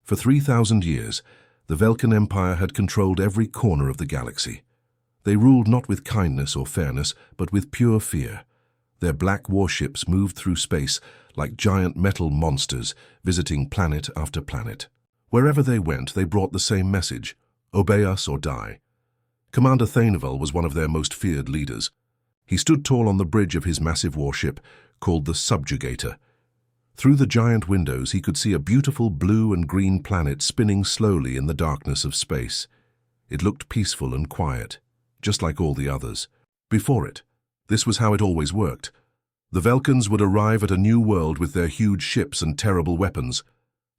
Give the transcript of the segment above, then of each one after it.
For 3,000 years, the Velkan Empire had controlled every corner of the galaxy. They ruled not with kindness or fairness, but with pure fear. Their black warships moved through space like giant metal monsters, visiting planet after planet. Wherever they went, they brought the same message: obey us or die. Commander Thaneval was one of their most feared leaders. He stood tall on the bridge of his massive warship, called the Subjugator. Through the giant windows, he could see a beautiful blue and green planet spinning slowly in the darkness of space. It looked peaceful and quiet, just like all the others. Before it, this was how it always worked. The Velkans would arrive at a new world with their huge ships and terrible weapons.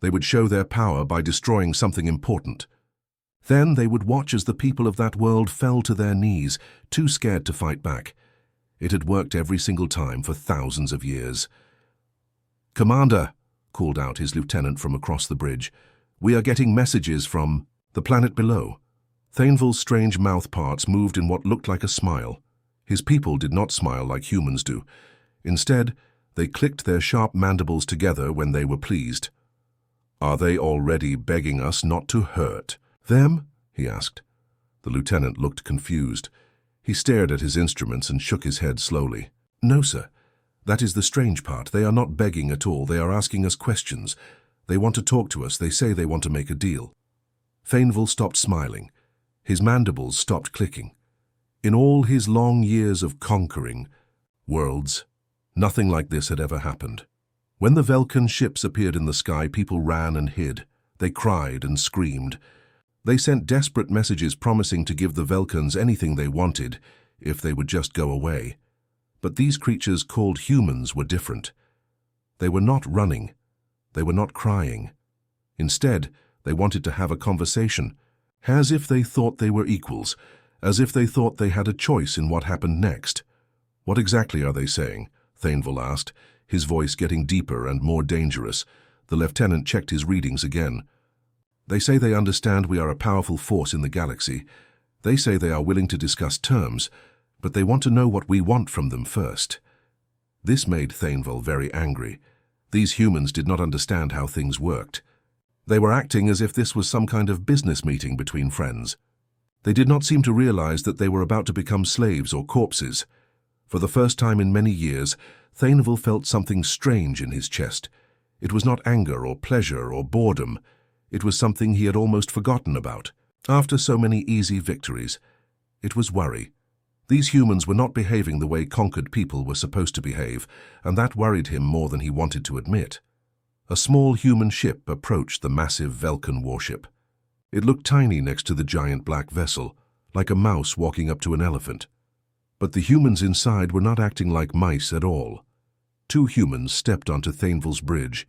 They would show their power by destroying something important. Then they would watch as the people of that world fell to their knees, too scared to fight back. It had worked every single time for thousands of years. "Commander," called out his lieutenant from across the bridge, "we are getting messages from the planet below." Thaneval's strange mouth parts moved in what looked like a smile. His people did not smile like humans do. Instead, they clicked their sharp mandibles together when they were pleased. "Are they already begging us not to hurt them?" he asked. The lieutenant looked confused. He stared at his instruments and shook his head slowly. "No, sir. That is the strange part. They are not begging at all. They are asking us questions. They want to talk to us. They say they want to make a deal." Thaneval stopped smiling. His mandibles stopped clicking. In all his long years of conquering worlds, nothing like this had ever happened. When the Velkan ships appeared in the sky, people ran and hid. They cried and screamed. They sent desperate messages promising to give the Velkans anything they wanted if they would just go away. But these creatures called humans were different. They were not running. They were not crying. Instead, they wanted to have a conversation, as if they thought they were equals, as if they thought they had a choice in what happened next. "What exactly are they saying?" Thaneval asked, his voice getting deeper and more dangerous. The lieutenant checked his readings again. "They say they understand we are a powerful force in the galaxy. They say they are willing to discuss terms, but they want to know what we want from them first." This made Thaneval very angry. These humans did not understand how things worked. They were acting as if this was some kind of business meeting between friends. They did not seem to realize that they were about to become slaves or corpses. For the first time in many years, Thaneval felt something strange in his chest. It was not anger or pleasure or boredom. It was something he had almost forgotten about. After so many easy victories, it was worry. These humans were not behaving the way conquered people were supposed to behave, and that worried him more than he wanted to admit. A small human ship approached the massive Velkan warship. It looked tiny next to the giant black vessel, like a mouse walking up to an elephant. But the humans inside were not acting like mice at all. Two humans stepped onto Thaneval's bridge.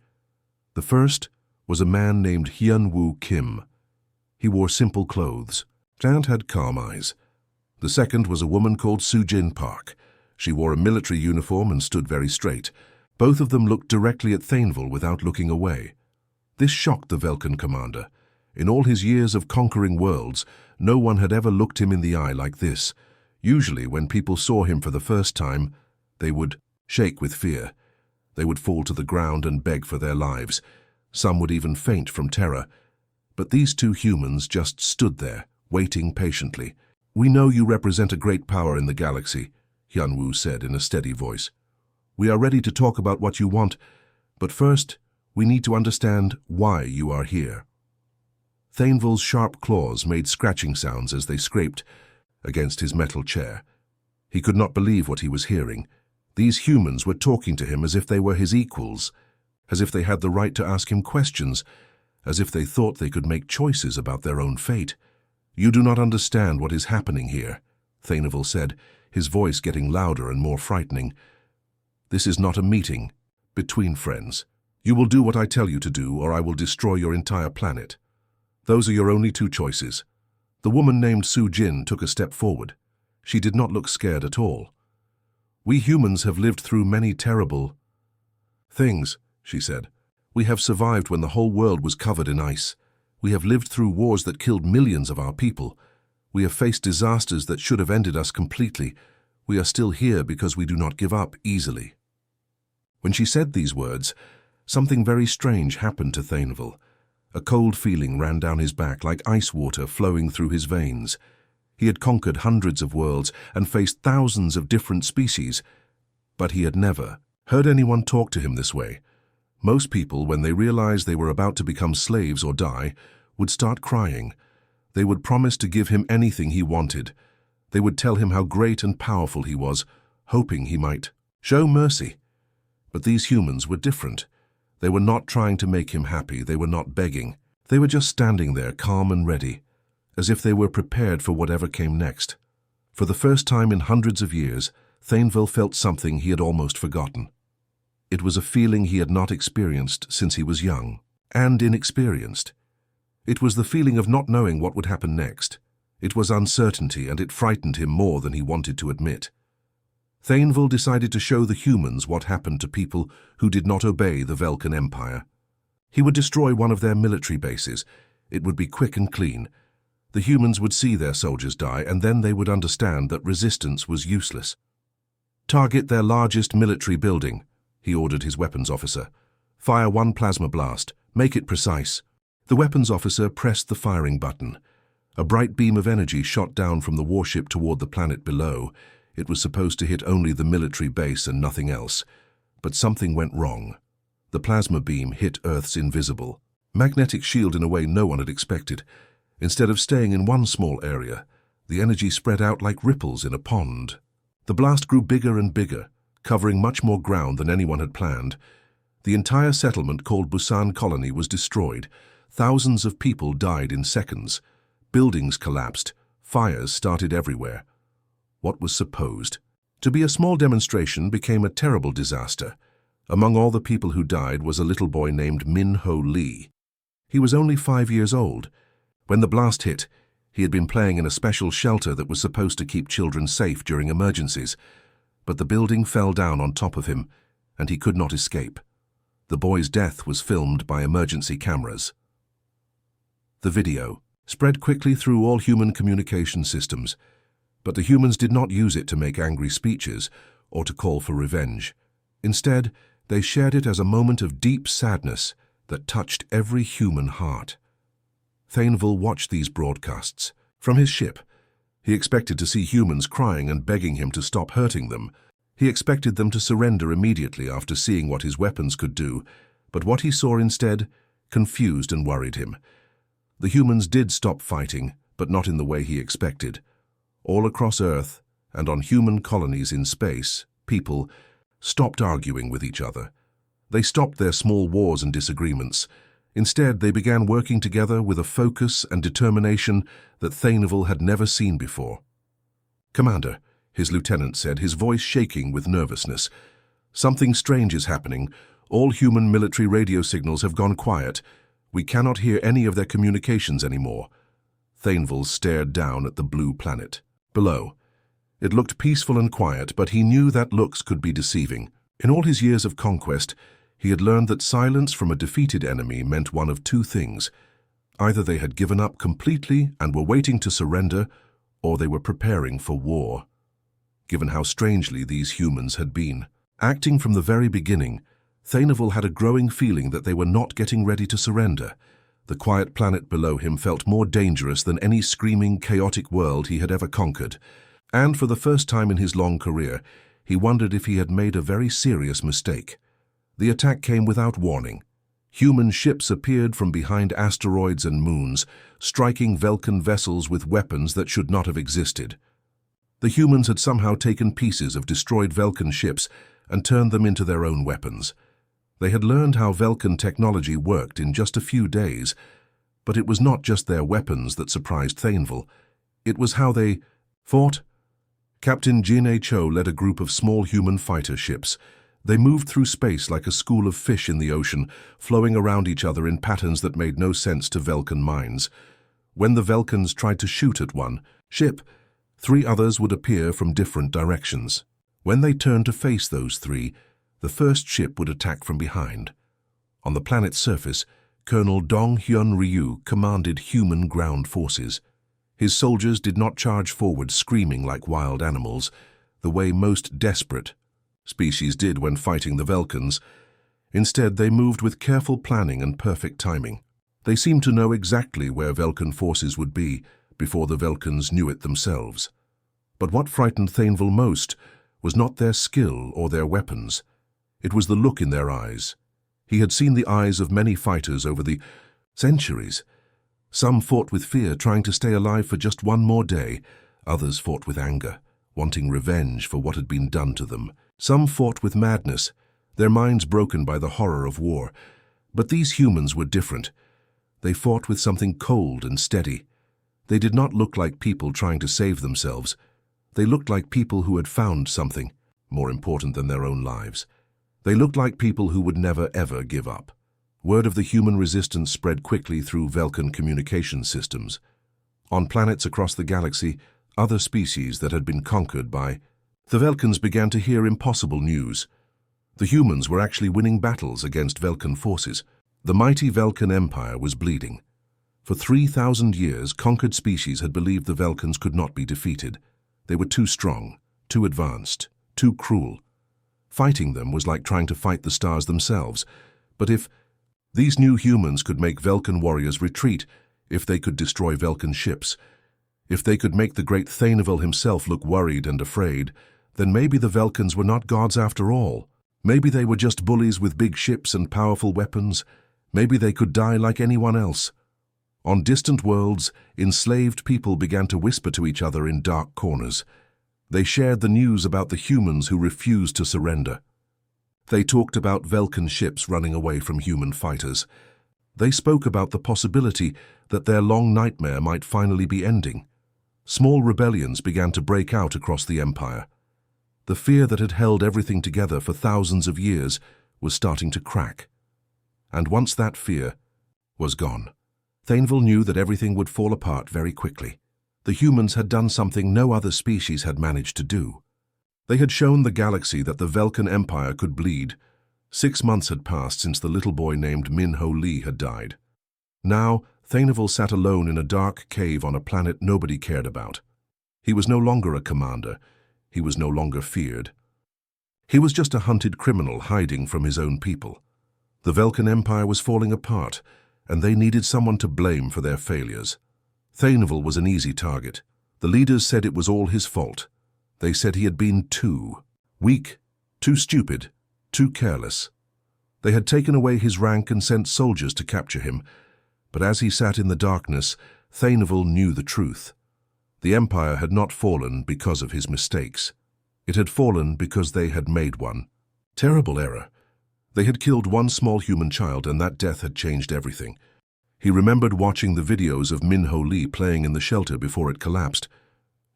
The first was a man named Hyun-Woo Kim. He wore simple clothes and had calm eyes. The second was a woman called Soo-Jin Park. She wore a military uniform and stood very straight. Both of them looked directly at Thaneval without looking away. This shocked the Velkan commander. In all his years of conquering worlds, no one had ever looked him in the eye like this. Usually, when people saw him for the first time, they would shake with fear. They would fall to the ground and beg for their lives. Some would even faint from terror. But these two humans just stood there, waiting patiently. "We know you represent a great power in the galaxy," Hyun-Woo said in a steady voice. "We are ready to talk about what you want, but first, we need to understand why you are here." Thaneval's sharp claws made scratching sounds as they scraped against his metal chair. He could not believe what he was hearing. These humans were talking to him as if they were his equals, as if they had the right to ask him questions, as if they thought they could make choices about their own fate. "You do not understand what is happening here," Thaneval said, his voice getting louder and more frightening. "This is not a meeting between friends. You will do what I tell you to do, or I will destroy your entire planet. Those are your only two choices." The woman named Soo-Jin took a step forward. She did not look scared at all. "We humans have lived through many terrible things," she said. "We have survived when the whole world was covered in ice. We have lived through wars that killed millions of our people. We have faced disasters that should have ended us completely. We are still here because we do not give up easily." When she said these words, something very strange happened to Thaneval. A cold feeling ran down his back like ice water flowing through his veins. He had conquered hundreds of worlds and faced thousands of different species, but he had never heard anyone talk to him this way. Most people, when they realized they were about to become slaves or die, would start crying. They would promise to give him anything he wanted. They would tell him how great and powerful he was, hoping he might show mercy. But these humans were different. They were not trying to make him happy. They were not begging. They were just standing there, calm and ready, as if they were prepared for whatever came next. For the first time in hundreds of years, Thainville felt something he had almost forgotten. It was a feeling he had not experienced since he was young and inexperienced. It was the feeling of not knowing what would happen next. It was uncertainty, and it frightened him more than he wanted to admit. Thainville decided to show the humans what happened to people who did not obey the Velkan Empire. He would destroy one of their military bases. It would be quick and clean. The humans would see their soldiers die, and then they would understand that resistance was useless. "Target their largest military building," he ordered his weapons officer. "Fire one plasma blast. Make it precise." The weapons officer pressed the firing button. A bright beam of energy shot down from the warship toward the planet below. It was supposed to hit only the military base and nothing else. But something went wrong. The plasma beam hit Earth's invisible magnetic shield in a way no one had expected. Instead of staying in one small area, the energy spread out like ripples in a pond. The blast grew bigger and bigger, covering much more ground than anyone had planned. The entire settlement called Busan Colony was destroyed. Thousands of people died in seconds. Buildings collapsed. Fires started everywhere. What was supposed to be a small demonstration became a terrible disaster. Among all the people who died was a little boy named Min-Ho Lee. He was only 5 years old. When the blast hit, he had been playing in a special shelter that was supposed to keep children safe during emergencies. But the building fell down on top of him, and he could not escape. The boy's death was filmed by emergency cameras. The video spread quickly through all human communication systems, but the humans did not use it to make angry speeches or to call for revenge. Instead, they shared it as a moment of deep sadness that touched every human heart. Thainville watched these broadcasts from his ship. He expected to see humans crying and begging him to stop hurting them. He expected them to surrender immediately after seeing what his weapons could do, but what he saw instead confused and worried him. The humans did stop fighting, but not in the way he expected. All across Earth and on human colonies in space, people stopped arguing with each other. They stopped their small wars and disagreements. Instead, they began working together with a focus and determination that Thainville had never seen before. "Commander," his lieutenant said, his voice shaking with nervousness, "something strange is happening. All human military radio signals have gone quiet. We cannot hear any of their communications anymore." Thainville stared down at the blue planet below. It looked peaceful and quiet, but he knew that looks could be deceiving. In all his years of conquest, he had learned that silence from a defeated enemy meant one of two things. Either they had given up completely and were waiting to surrender, or they were preparing for war. Given how strangely these humans had been acting from the very beginning, Thainville had a growing feeling that they were not getting ready to surrender. The quiet planet below him felt more dangerous than any screaming, chaotic world he had ever conquered. And for the first time in his long career, he wondered if he had made a very serious mistake. The attack came without warning. Human ships appeared from behind asteroids and moons, striking Velkan vessels with weapons that should not have existed. The humans had somehow taken pieces of destroyed Velkan ships and turned them into their own weapons. They had learned how Velkan technology worked in just a few days, but it was not just their weapons that surprised Thainville. It was how they fought. Captain Jin Cho led a group of small human fighter ships. They moved through space like a school of fish in the ocean, flowing around each other in patterns that made no sense to Velkan minds. When the Velkans tried to shoot at one ship, 3 others would appear from different directions. When they turned to face those 3, the first ship would attack from behind. On the planet's surface, Colonel Dong Hyun Ryu commanded human ground forces. His soldiers did not charge forward screaming like wild animals, the way most desperate species did when fighting the Velkans. Instead, they moved with careful planning and perfect timing. They seemed to know exactly where Velkan forces would be before the Velkans knew it themselves. But what frightened Thainville most was not their skill or their weapons. It was the look in their eyes. He had seen the eyes of many fighters over the centuries. Some fought with fear, trying to stay alive for just one more day. Others fought with anger, wanting revenge for what had been done to them. Some fought with madness, their minds broken by the horror of war. But these humans were different. They fought with something cold and steady. They did not look like people trying to save themselves. They looked like people who had found something more important than their own lives. They looked like people who would never ever give up. Word of the human resistance spread quickly through Velkan communication systems. On planets across the galaxy, other species that had been conquered by the Velkans began to hear impossible news. The humans were actually winning battles against Velkan forces. The mighty Velkan Empire was bleeding. For 3,000 years, conquered species had believed the Velkans could not be defeated. They were too strong, too advanced, too cruel. Fighting them was like trying to fight the stars themselves. But if these new humans could make Velkan warriors retreat, if they could destroy Velkan ships, if they could make the great Thainville himself look worried and afraid, then maybe the Velkans were not gods after all. Maybe they were just bullies with big ships and powerful weapons. Maybe they could die like anyone else. On distant worlds, enslaved people began to whisper to each other in dark corners. They shared the news about the humans who refused to surrender. They talked about Velkan ships running away from human fighters. They spoke about the possibility that their long nightmare might finally be ending. Small rebellions began to break out across the Empire. The fear that had held everything together for thousands of years was starting to crack. And once that fear was gone, Thainville knew that everything would fall apart very quickly. The humans had done something no other species had managed to do. They had shown the galaxy that the Velkan Empire could bleed. 6 months had passed since the little boy named Min-Ho Lee had died. Now, Thainville sat alone in a dark cave on a planet nobody cared about. He was no longer a commander. He was no longer feared. He was just a hunted criminal hiding from his own people. The Velkan Empire was falling apart, and they needed someone to blame for their failures. Thainville was an easy target. The leaders said it was all his fault. They said he had been too weak, too stupid, too careless. They had taken away his rank and sent soldiers to capture him. But as he sat in the darkness, Thainville knew the truth. The Empire had not fallen because of his mistakes. It had fallen because they had made one terrible error. They had killed one small human child, and that death had changed everything. He remembered watching the videos of Min-Ho Lee playing in the shelter before it collapsed.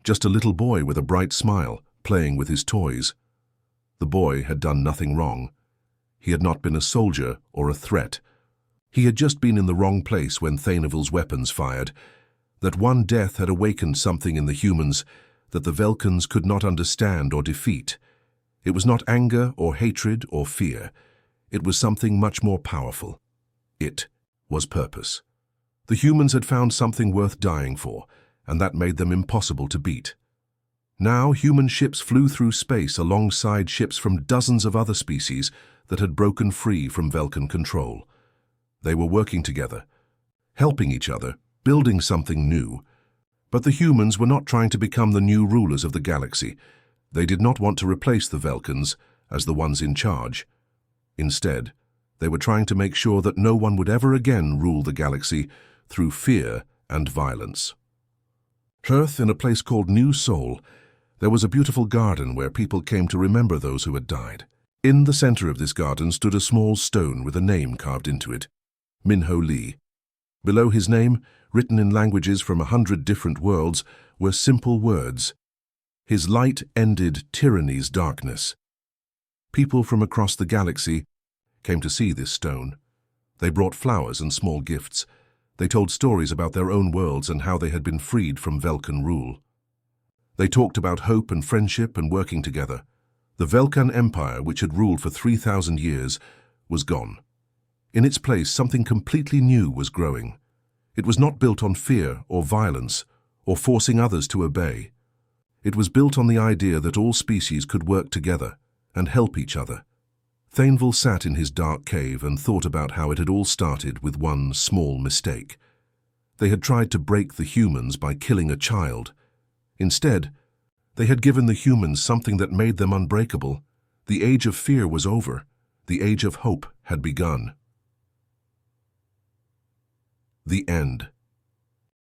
Just a little boy with a bright smile, playing with his toys. The boy had done nothing wrong. He had not been a soldier or a threat. He had just been in the wrong place when Thainville's weapons fired. That one death had awakened something in the humans that the Velkans could not understand or defeat. It was not anger or hatred or fear. It was something much more powerful. It was purpose. The humans had found something worth dying for, and that made them impossible to beat. Now human ships flew through space alongside ships from dozens of other species that had broken free from Velkan control. They were working together, helping each other, building something new. But the humans were not trying to become the new rulers of the galaxy. They did not want to replace the Velkans as the ones in charge. Instead, they were trying to make sure that no one would ever again rule the galaxy through fear and violence. Earth, in a place called New Sol, there was a beautiful garden where people came to remember those who had died. In the center of this garden stood a small stone with a name carved into it, Min-Ho Lee. Below his name, written in languages from 100 different worlds, were simple words. His light ended tyranny's darkness. People from across the galaxy came to see this stone. They brought flowers and small gifts. They told stories about their own worlds and how they had been freed from Velkan rule. They talked about hope and friendship and working together. The Velkan Empire, which had ruled for 3,000 years, was gone. In its place, something completely new was growing. It was not built on fear or violence or forcing others to obey. It was built on the idea that all species could work together and help each other. Thainville sat in his dark cave and thought about how it had all started with one small mistake. They had tried to break the humans by killing a child. Instead, they had given the humans something that made them unbreakable. The age of fear was over. The age of hope had begun. The end.